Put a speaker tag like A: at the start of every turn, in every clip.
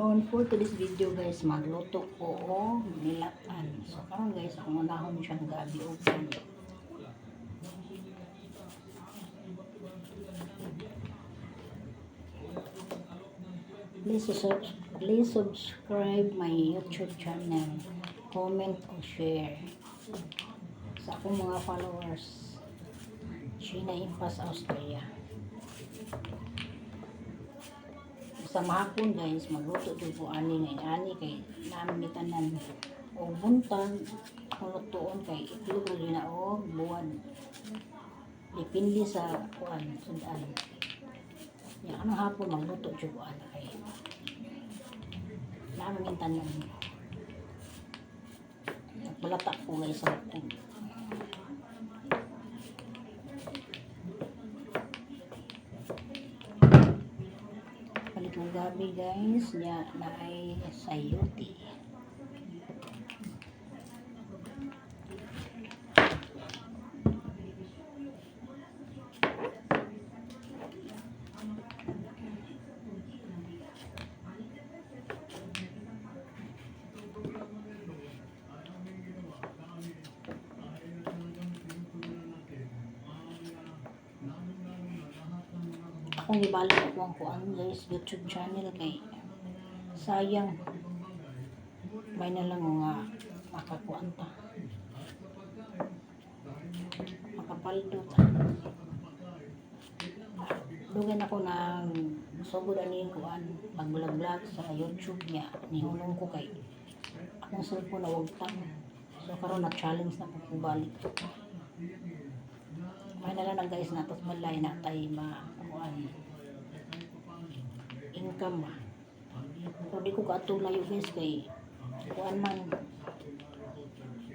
A: afternoon. For today's video guys, magluto ko o nilatan. So karon guys, ang unahon siyang gabi uban. Please subscribe my YouTube channel. Comment o share. Sa akong mga followers, Sheena Impas, Austria. Sa mahapon guys, magluto din po ani kay namin tanan o buntag lutoon kay itlog rin na o buwan dipindi sa kuan sundan ya anong hapon magluto jud ko ana kay namin tanan balata po guys sa hapon. Palit gabi guys ya na ay sayuti. Akong ibalik ako ang kuan guys YouTube channel kay sayang may na lang nga makakuan ta makapaldo ta dugan ako ng sugod ani kuan pag-vlog sa YouTube niya nihulong ko kay akong cellphone na wagtang so karon na challenge na ko balik may na lang guys natos balay na tay kuan income ba so di ko katulayo guys kay kuan man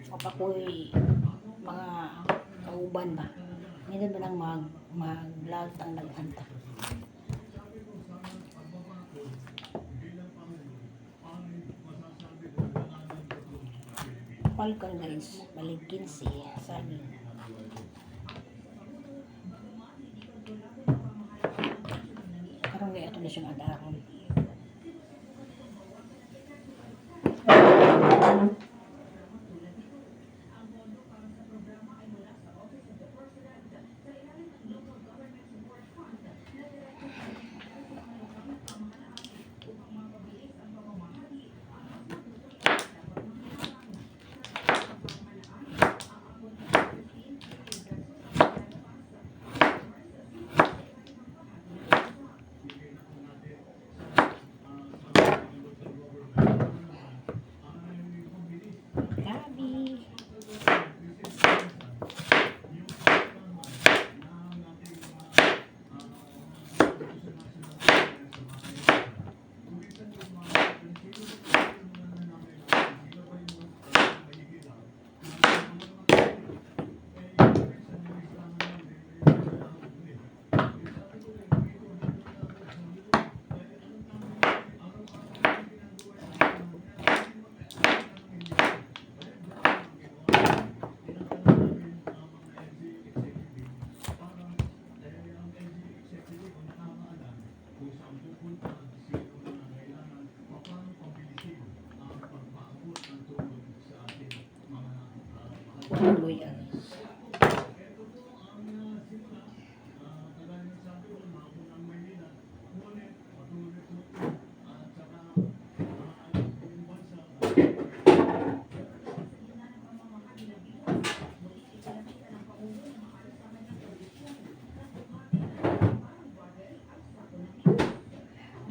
A: kapakoy mga kauban ba nila ba nang mag-vlog ang naganta Falcon guys balik 15 saging karong gaya ito na siyang adaron gabi tuloy anis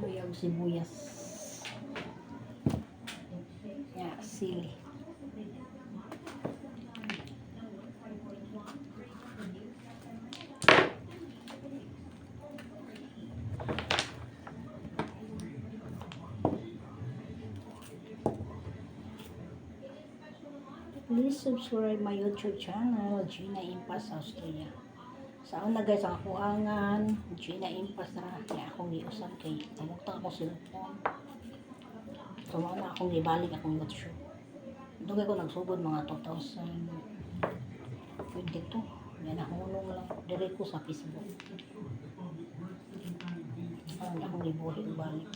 A: luyag sibuyas ya sili please subscribe my YouTube channel, Sheena Impas, Austria. Sa una guys, ang akuangan, Sheena Impas na kaya akong giusan kay pamutang ako cellphone. So na akong gibalik akong YouTube. Dugay ko nagsugod mga 2022. Yan nahulong lang dire ko sa Facebook. Ang akong gibuhi balik.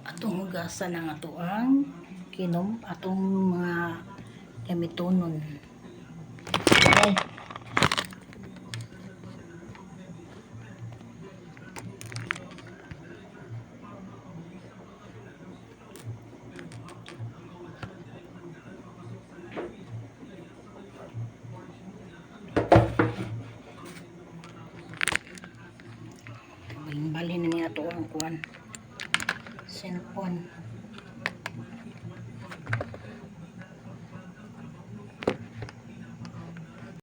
A: Atong hugasan ang ato ang kinom, atong mga gamitonon. Okay. Balhin na niya ato ang kuan cellphone.